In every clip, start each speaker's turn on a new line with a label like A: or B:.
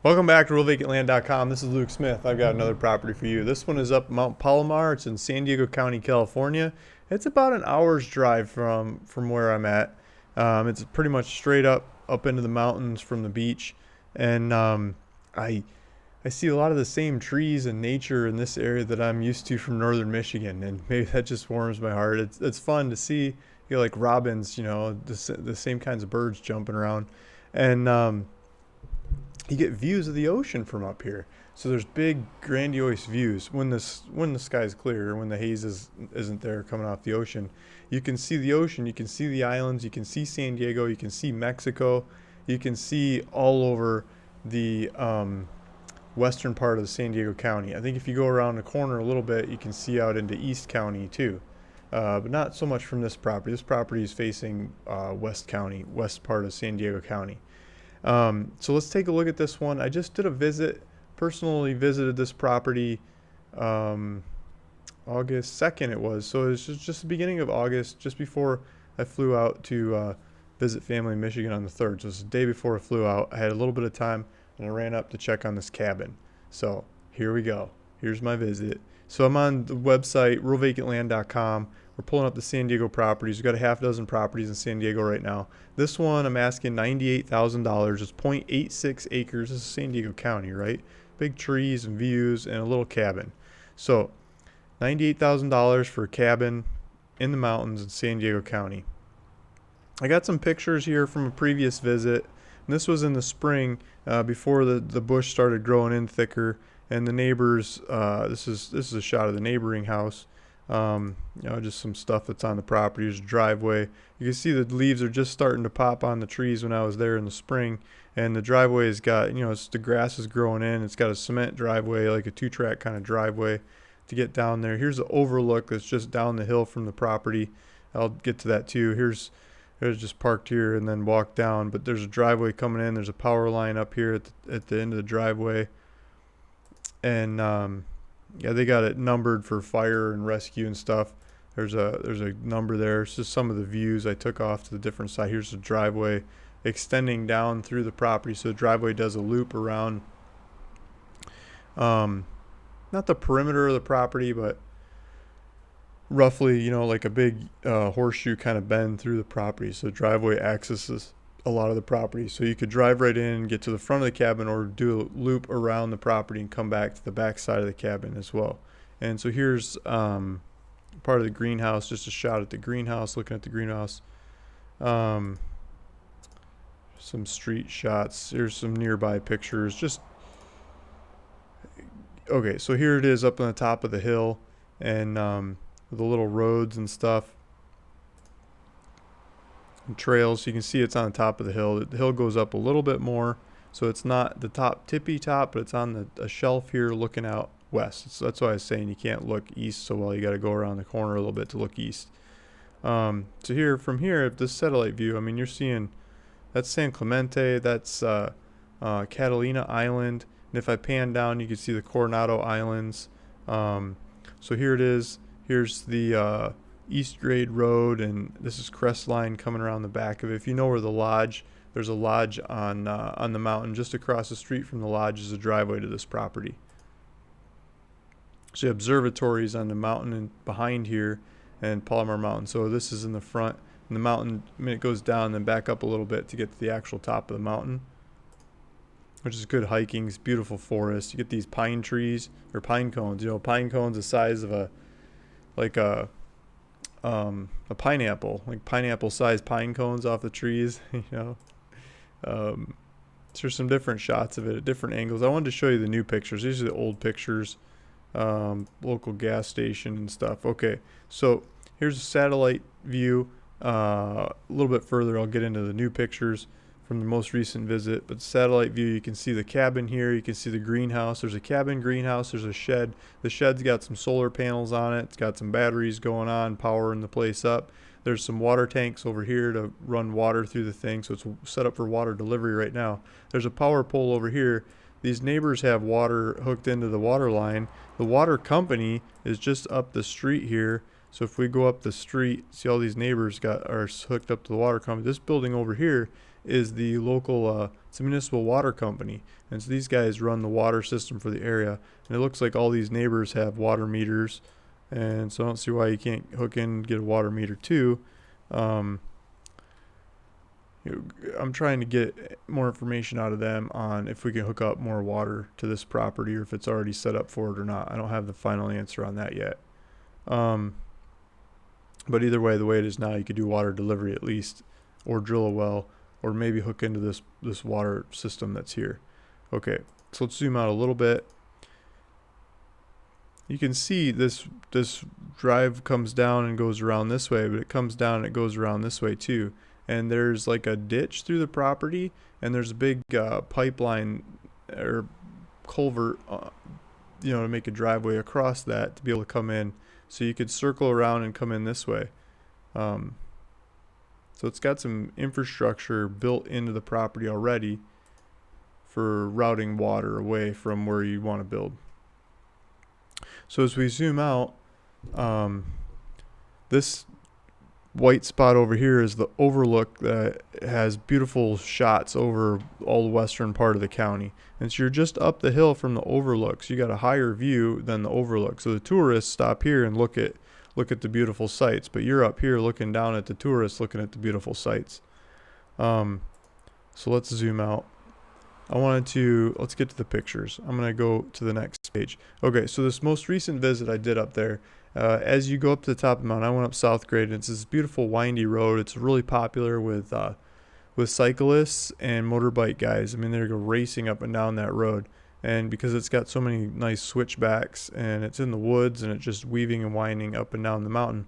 A: Welcome back to RealVacantLand.com. This is Luke Smith. I've got another property for you. This one is up Mount Palomar. It's in San Diego County, California. It's about an hour's drive from where I'm at. It's pretty much straight up into the mountains from the beach, and I I see a lot of the same trees and nature in this area that I'm used to from northern Michigan, and maybe that just warms my heart. It's fun to see, like robins, the same kinds of birds jumping around, and you get views of the ocean from up here. So there's big, grandiose views when the sky's clear, or when the haze isn't there coming off the ocean. You can see the ocean, you can see the islands, you can see San Diego, you can see Mexico, you can see all over the western part of the San Diego County. I think if you go around the corner a little bit, you can see out into East County too, but not so much from this property. This property is facing West County, west part of San Diego County. So let's take a look at this one. I just did a visit, personally visited this property August 2nd it was. So it was just the beginning of August, just before I flew out to visit family in Michigan on the 3rd. So it was the day before I flew out. I had a little bit of time and I ran up to check on this cabin. So here we go. Here's my visit. So I'm on the website, realvacantland.com. We're pulling up the San Diego properties. We've got a half dozen properties in San Diego right now. This one I'm asking $98,000. It's 0.86 acres. This is San Diego County, right? Big trees and views and a little cabin. So $98,000 for a cabin in the mountains in San Diego County. I got some pictures here from a previous visit. And this was in the spring, before the bush started growing in thicker. And the neighbors, this is a shot of the neighboring house. Just some stuff that's on the property. There's a driveway. You can see the leaves are just starting to pop on the trees when I was there in the spring. And the driveway has got, the grass is growing in. It's got a cement driveway, like a 2-track kind of driveway to get down there. Here's the overlook that's just down the hill from the property. I'll get to that too. Here's just parked here and then walk down. But there's a driveway coming in. There's a power line up here at the end of the driveway. And yeah, they got it numbered for fire and rescue and stuff. There's a number there. It's just some of the views I took off to the different side. Here's the driveway extending down through the property. So the driveway does a loop around, not the perimeter of the property, but roughly, like a big horseshoe kind of bend through the property. So the driveway accesses a lot of the property. So you could drive right in and get to the front of the cabin, or do a loop around the property and come back to the back side of the cabin as well. And so here's part of the greenhouse, just a shot at the greenhouse, looking at the greenhouse. Some street shots. Here's some nearby pictures. Okay, so here it is up on the top of the hill, and the little roads and stuff. And trails. So you can see it's on the top of the hill. The hill goes up a little bit more, so it's not the tippy top, but it's on a shelf here looking out west. So that's why I was saying you can't look east so well. You got to go around the corner a little bit to look east. So from here, this satellite view, you're seeing that's San Clemente, that's Catalina Island, and if I pan down, you can see the Coronado Islands. So here it is. Here's the East Grade Road, and this is Crestline coming around the back of it. If you know where the lodge, there's a lodge on the mountain. Just across the street from the lodge is a driveway to this property. So observatories on the mountain and behind here, and Palomar Mountain. So this is in the front, and the mountain, it goes down, then back up a little bit to get to the actual top of the mountain, which is good hiking. It's beautiful forest. You get these pine trees, or pine cones. Pine cones the size of a pineapple, like pineapple-sized pine cones off the trees. There's some different shots of it at different angles. I wanted to show you the new pictures. These are the old pictures, local gas station and stuff. Okay, so here's a satellite view. A little bit further, I'll get into the new pictures from the most recent visit. But satellite view, you can see the cabin here. You can see the greenhouse. There's a cabin, greenhouse. There's a shed. The shed's got some solar panels on it. It's got some batteries going on, powering the place up. There's some water tanks over here to run water through the thing, so it's set up for water delivery right now. There's a power pole over here. These neighbors have water hooked into the water line. The water company is just up the street here. So if we go up the street, see all these neighbors are hooked up to the water company. This building over here is the local, it's a municipal water company. And so these guys run the water system for the area. And it looks like all these neighbors have water meters. And so I don't see why you can't hook in and get a water meter too. Um, I'm trying to get more information out of them on if we can hook up more water to this property or if it's already set up for it or not. I don't have the final answer on that yet. But either way, the way it is now, you could do water delivery at least, or drill a well, or maybe hook into this water system that's here. Okay, so let's zoom out a little bit. You can see this drive comes down and goes around this way, but it comes down and it goes around this way too. And there's like a ditch through the property, and there's a big pipeline or culvert, to make a driveway across that to be able to come in. So you could circle around and come in this way. So it's got some infrastructure built into the property already for routing water away from where you want to build. So as we zoom out, this white spot over here is the overlook that has beautiful shots over all the western part of the county. And so you're just up the hill from the overlook, so you got a higher view than the overlook. So the tourists stop here and look at the beautiful sights, but you're up here looking down at the tourists looking at the beautiful sights. So let's zoom out. Let's get to the pictures. I'm going to go to the next page. Okay, so this most recent visit I did up there, as you go up to the top of the mountain, I went up South Grade, and it's this beautiful windy road. It's really popular with cyclists and motorbike guys. I mean, they go racing up and down that road. And because it's got so many nice switchbacks and it's in the woods and it's just weaving and winding up and down the mountain.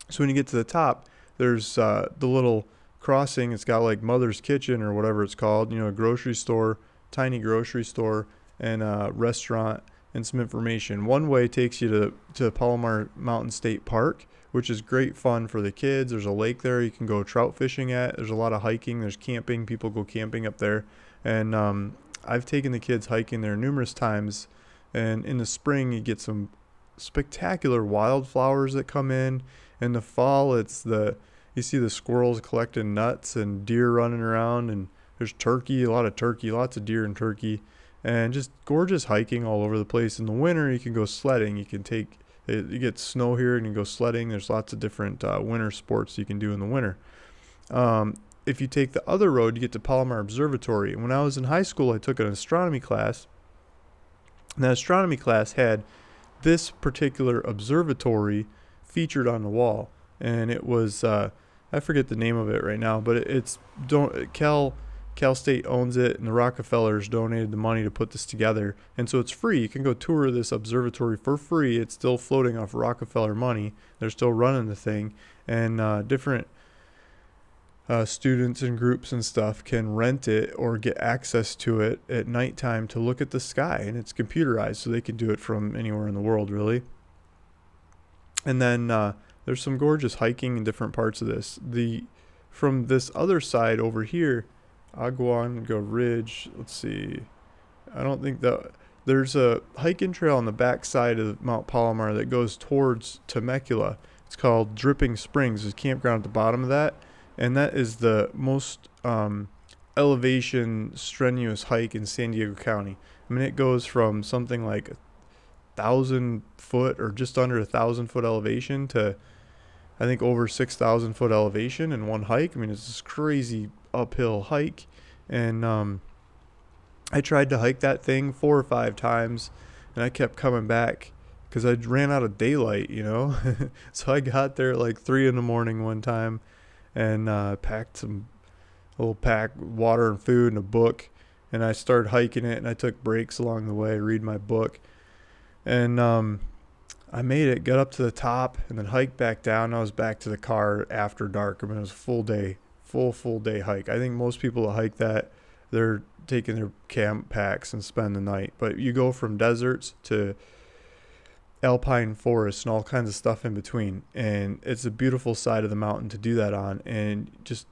A: So when you get to the top, there's the little crossing. It's got like Mother's Kitchen or whatever it's called, a grocery store, tiny grocery store, and a restaurant and some information. One way takes you to Palomar Mountain State Park, which is great fun for the kids. There's a lake there you can go trout fishing at. There's a lot of hiking. There's camping. People go camping up there. And I've taken the kids hiking there numerous times. And in the spring, you get some spectacular wildflowers that come in. In the fall, you see the squirrels collecting nuts and deer running around. And there's turkey, a lot of turkey, lots of deer and turkey. And just gorgeous hiking all over the place. In the winter, you can go sledding. You get snow here and you go sledding. There's lots of different winter sports you can do in the winter. If you take the other road, you get to Palomar Observatory. And when I was in high school, I took an astronomy class. And that astronomy class had this particular observatory featured on the wall. And it was, I forget the name of it right now, but Cal State owns it, and the Rockefellers donated the money to put this together. And so it's free. You can go tour this observatory for free. It's still floating off Rockefeller money. They're still running the thing. And different students and groups and stuff can rent it or get access to it at nighttime to look at the sky. And it's computerized, so they can do it from anywhere in the world, really. And then there's some gorgeous hiking in different parts of this. From this other side over here, Aguango Ridge, let's see. I don't think there's a hiking trail on the back side of Mount Palomar that goes towards Temecula. It's called Dripping Springs. There's a campground at the bottom of that. And that is the most elevation strenuous hike in San Diego County. I mean, it goes from something like 1,000 foot or just under 1,000 foot elevation to, I think, over 6,000 foot elevation in one hike. I mean, it's this crazy uphill hike. And I tried to hike that thing 4 or 5 times, and I kept coming back because I ran out of daylight, So I got there at like 3 a.m. one time, and packed a little pack, water and food and a book, and I started hiking it, and I took breaks along the way, read my book, and I made it, got up to the top, and then hiked back down. I was back to the car after dark. I mean, it was a full day hike. I think most people that hike that, they're taking their camp packs and spend the night. But you go from deserts to alpine forests and all kinds of stuff in between. And it's a beautiful side of the mountain to do that on. And just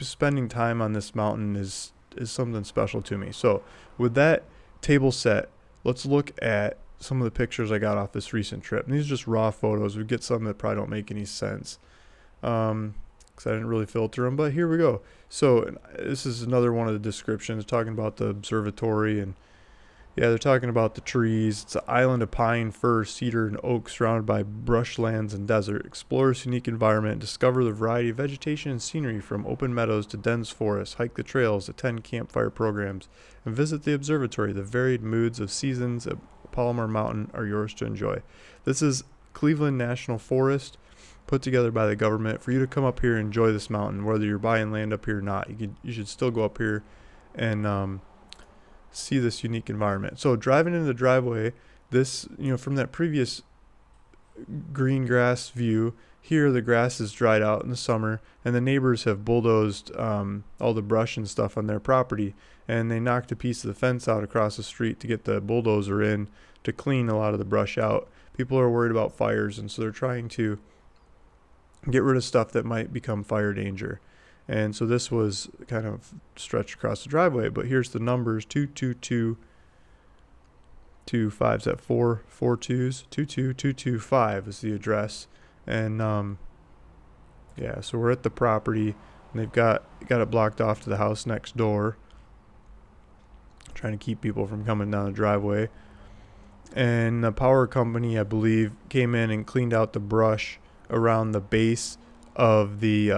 A: spending time on this mountain is something special to me. So with that table set, let's look at some of the pictures I got off this recent trip. And these are just raw photos. We get some that probably don't make any sense. because I didn't really filter them. But here we go. So this is another one of the descriptions talking about the observatory, and yeah, they're talking about the trees. It's an island of pine, fir, cedar, and oak surrounded by brushlands and desert. Explore this unique environment, discover the variety of vegetation and scenery from open meadows to dense forests, hike the trails, attend campfire programs, and visit the observatory. The varied moods of seasons at Palomar Mountain are yours to enjoy. This is Cleveland National Forest, put together by the government for you to come up here and enjoy this mountain. Whether you're buying land up here or not, you should still go up here and see this unique environment. So driving into the driveway, this, from that previous green grass view, here the grass is dried out in the summer, and the neighbors have bulldozed all the brush and stuff on their property, and they knocked a piece of the fence out across the street to get the bulldozer in to clean a lot of the brush out. People are worried about fires, and so they're trying to get rid of stuff that might become fire danger. And so this was kind of stretched across the driveway, but here's the numbers: 22225. Is that four twos? 22225 is the address. And yeah, so we're at the property, and they've got it blocked off to the house next door, trying to keep people from coming down the driveway. And the power company, I believe, came in and cleaned out the brush around the base of the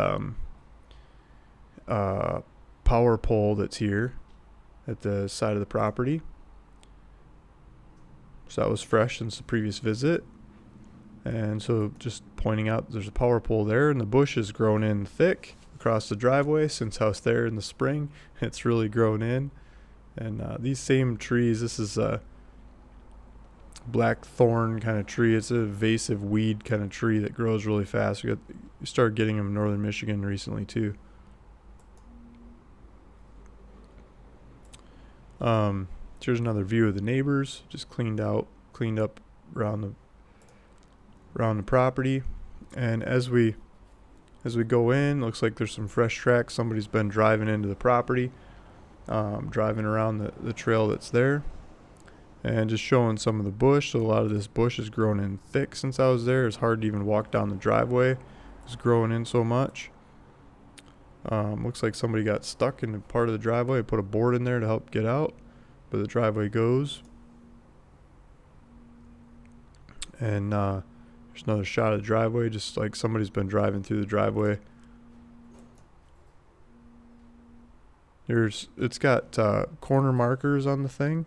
A: power pole that's here at the side of the property. So that was fresh since the previous visit. And so just pointing out there's a power pole there, and the bush has grown in thick across the driveway since I was there in the spring. It's really grown in. And these same trees, this is a black thorn kind of tree. It's a invasive weed kind of tree that grows really fast. We started getting them in northern Michigan recently too. Here's another view of the neighbors, just cleaned up around the property. And as we go in, looks like there's some fresh tracks. Somebody's been driving into the property, driving around the trail that's there, and just showing some of the bush. So a lot of this bush has grown in thick since I was there. It's hard to even walk down the driveway. It's growing in so much. Looks like somebody got stuck in part of the driveway. Put a board in there to help get out, but the driveway goes. And there's another shot of the driveway, just like somebody's been driving through the driveway. It's got corner markers on the thing.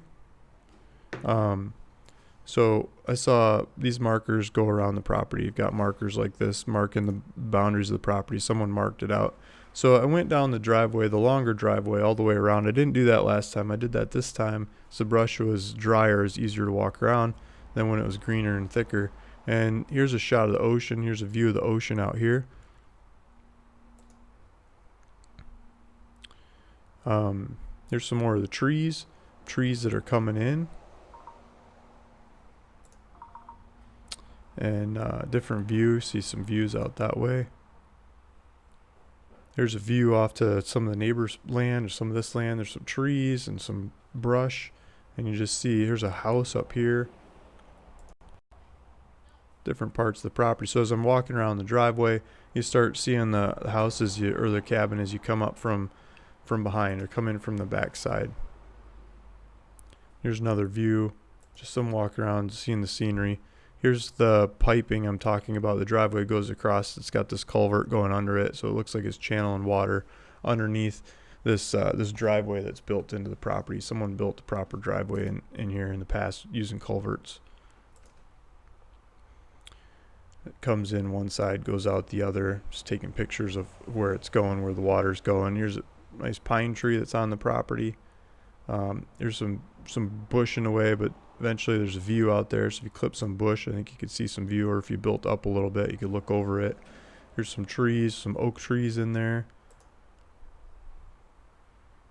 A: So I saw these markers go around the property. You've got markers like this marking the boundaries of the property. Someone marked it out. So I went down the driveway, the longer driveway, all the way around. I didn't do that last time. I did that this time. So the brush was drier, it was easier to walk around than when it was greener and thicker. And here's a shot of the ocean. Here's a view of the ocean out here. Here's some more of the trees that are coming in. And different view. See some views out that way. There's a view off to some of the neighbors' land or some of this land. There's some trees and some brush. And you just see here's a house up here. Different parts of the property. So as I'm walking around the driveway, you start seeing the houses or the cabin as you come up from behind or come in from the back side. Here's another view. Just some walk around, seeing the scenery. Here's the piping I'm talking about. The driveway goes across. It's got this culvert going under it, so it looks like it's channeling water underneath this driveway that's built into the property. Someone built the proper driveway in here in the past using culverts. It comes in one side, goes out the other. Just taking pictures of where it's going, where the water's going. Here's a nice pine tree that's on the property. There's some bush in the way, but eventually there's a view out there. So if you clip some bush, I think you could see some view, or if you built up a little bit, you could look over it. Here's some trees, some oak trees in there.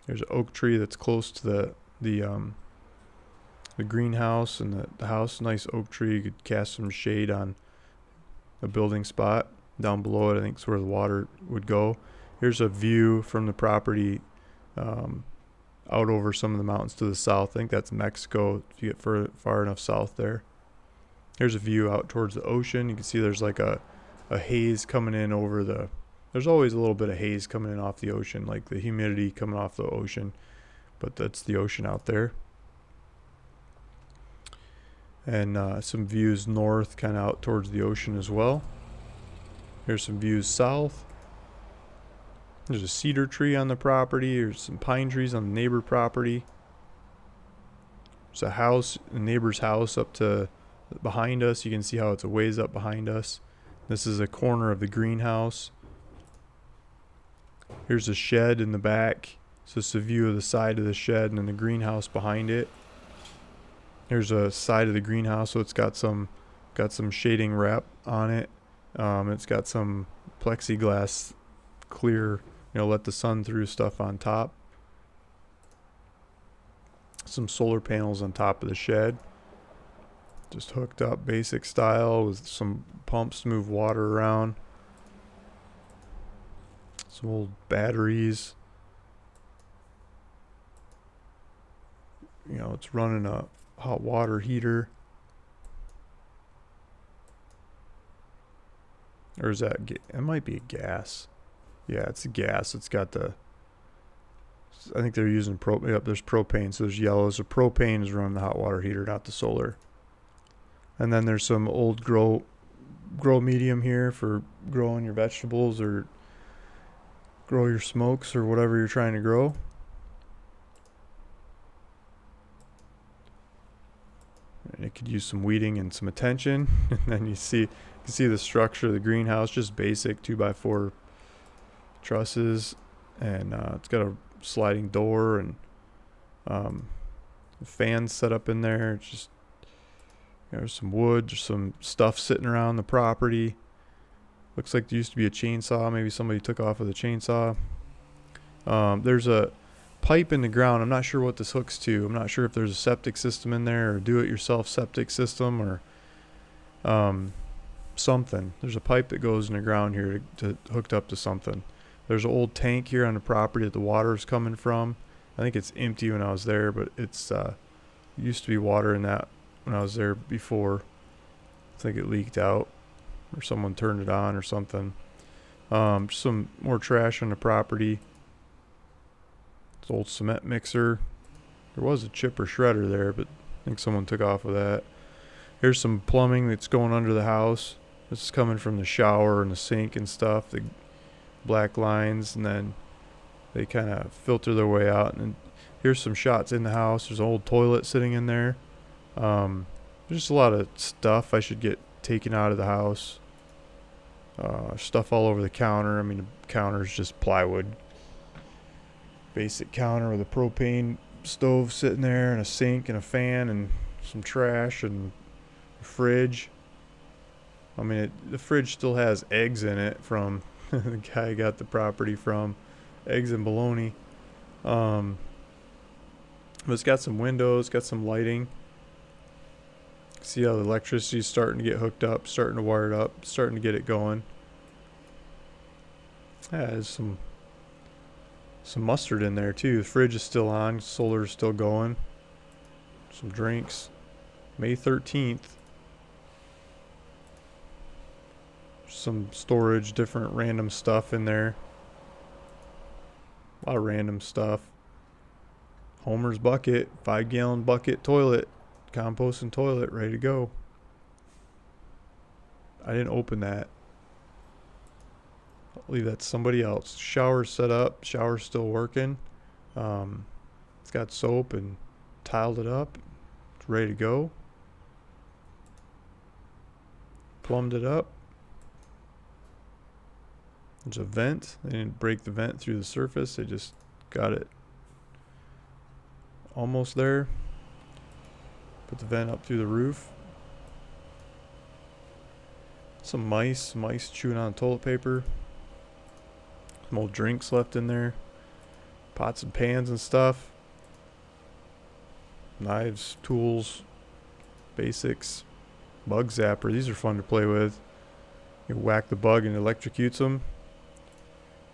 A: There's an oak tree that's close to the greenhouse and the house. Nice oak tree. You could cast some shade on a building spot. Down below it, I think, is where the water would go. Here's a view from the property out over some of the mountains to the south. I think that's Mexico if you get far enough south there. Here's a view out towards the ocean. You can see there's like a haze coming in over the There's always a little bit of haze coming in off the ocean, like the humidity coming off the ocean, but that's the ocean out there. And some views north, kind of out towards the ocean as well. Here's some views south. There's a cedar tree on the property. There's some pine trees on the neighbor property. There's a house, a neighbor's house up to behind us. You can see how it's a ways up behind us. This is a corner of the greenhouse. Here's a shed in the back. So it's a view of the side of the shed and then the greenhouse behind it. Here's a side of the greenhouse, so it's got some shading wrap on it. It's got some plexiglass clear, let the sun through stuff on top. Some solar panels on top of the shed. Just hooked up basic style with some pumps to move water around. Some old batteries. It's running a hot water heater. Or is that, it might be a gas. Yeah, it's a gas. It's got I think they're using there's propane, so there's yellow. So propane is running the hot water heater, not the solar. And then there's some old grow medium here for growing your vegetables or grow your smokes or whatever you're trying to grow. And it could use some weeding and some attention. And then you can see the structure of the greenhouse, just basic 2x4 trusses, and it's got a sliding door and fans set up in there. It's just there's some wood, there's some stuff sitting around the property. Looks like there used to be a chainsaw. Maybe somebody took off with a chainsaw. There's a pipe in the ground. I'm not sure what this hooks to. I'm not sure if there's a septic system in there or do-it-yourself septic system or something. There's a pipe that goes in the ground here to hooked up to something. There's an old tank here on the property that the water is coming from. I think it's empty when I was there, but it's used to be water in that when I was there before. I think it leaked out or someone turned it on or something. Some more trash on the property. It's an old cement mixer. There was a chipper shredder there, but I think someone took off with that. Here's some plumbing that's going under the house. This is coming from the shower and the sink and stuff. The black lines, and then they kind of filter their way out. And then here's some shots in the house. There's an old toilet sitting in there. There's just a lot of stuff I should get taken out of the house. Stuff all over the counter. I mean, the counter's just plywood. Basic counter with a propane stove sitting there and a sink and a fan and some trash and a fridge. I mean, the fridge still has eggs in it from the guy I got the property from. Eggs and bologna. But it's got some windows, got some lighting. See how the electricity is starting to get hooked up, starting to wire it up, starting to get it going. Yeah, there's some mustard in there too. The fridge is still on, solar is still going. Some drinks. May 13th. Some storage, different random stuff in there. A lot of random stuff. Homer's bucket, 5-gallon bucket toilet, compost and toilet, ready to go. I didn't open that. I'll leave that to somebody else. Shower's set up, shower's still working. It's got soap and tiled it up. It's ready to go. Plumbed it up. There's a vent. They didn't break the vent through the surface. They just got it almost there. Put the vent up through the roof. Some mice chewing on toilet paper. Some old drinks left in there. Pots and pans and stuff. Knives, tools, basics. Bug zapper. These are fun to play with. You whack the bug and it electrocutes them.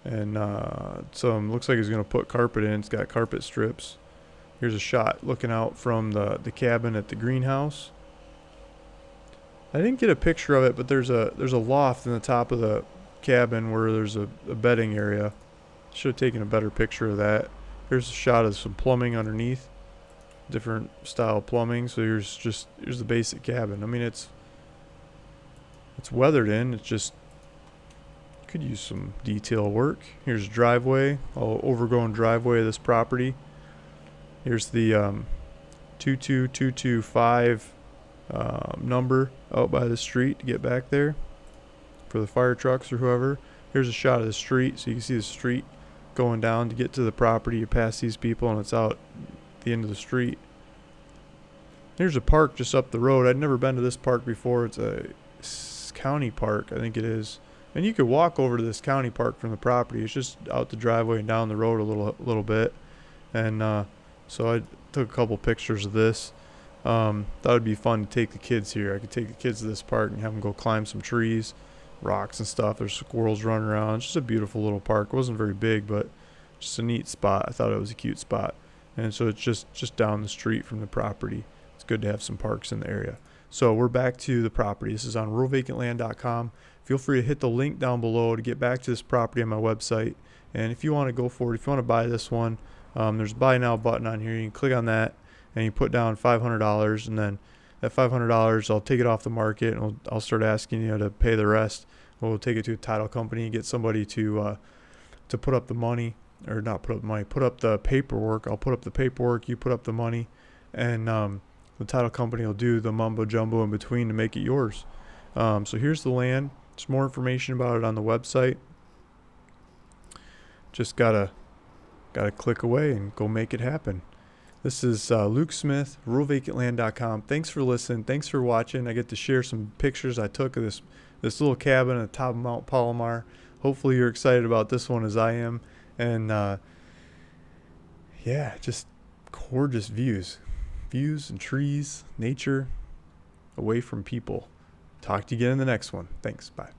A: And looks like he's going to put carpet in. It's got carpet strips. Here's a shot looking out from the cabin at the greenhouse. I didn't get a picture of it, but there's a loft in the top of the cabin where there's a bedding area. Should have taken a better picture of that. Here's a shot of some plumbing underneath, different style plumbing. So here's the basic cabin. I mean, it's weathered in. It's just could use some detail work. Here's a driveway, all overgrown driveway of this property. Here's the 22225 number out by the street to get back there for the fire trucks or whoever. Here's a shot of the street, so you can see the street going down to get to the property. You pass these people and it's out at the end of the street. Here's a park just up the road. I'd never been to this park before. It's a county park, I think it is. And you could walk over to this county park from the property. It's just out the driveway and down the road a little bit. And so I took a couple pictures of this. Thought it'd be fun to take the kids here. I could take the kids to this park and have them go climb some trees, rocks and stuff. There's squirrels running around. It's just a beautiful little park. It wasn't very big, but just a neat spot. I thought it was a cute spot. And so it's just down the street from the property. It's good to have some parks in the area. So we're back to the property. This is on ruralvacantland.com. Feel free to hit the link down below to get back to this property on my website. And if you want to go for it, if you want to buy this one, there's a buy now button on here. You can click on that and you put down $500, and then that $500, I'll take it off the market and I'll start asking you to pay the rest. We'll take it to a title company and get somebody to put up the money, or not put up the money, put up the paperwork. I'll put up the paperwork, you put up the money, and the title company will do the mumbo jumbo in between to make it yours. So here's the land. There's more information about it on the website. Just gotta click away and go make it happen. This is Luke Smith, ruralvacantland.com. Thanks for listening. Thanks for watching. I get to share some pictures I took of this little cabin at the top of Mount Palomar. Hopefully you're excited about this one as I am. And yeah, just gorgeous views and trees, nature, away from people. Talk to you again in the next one. Thanks. Bye.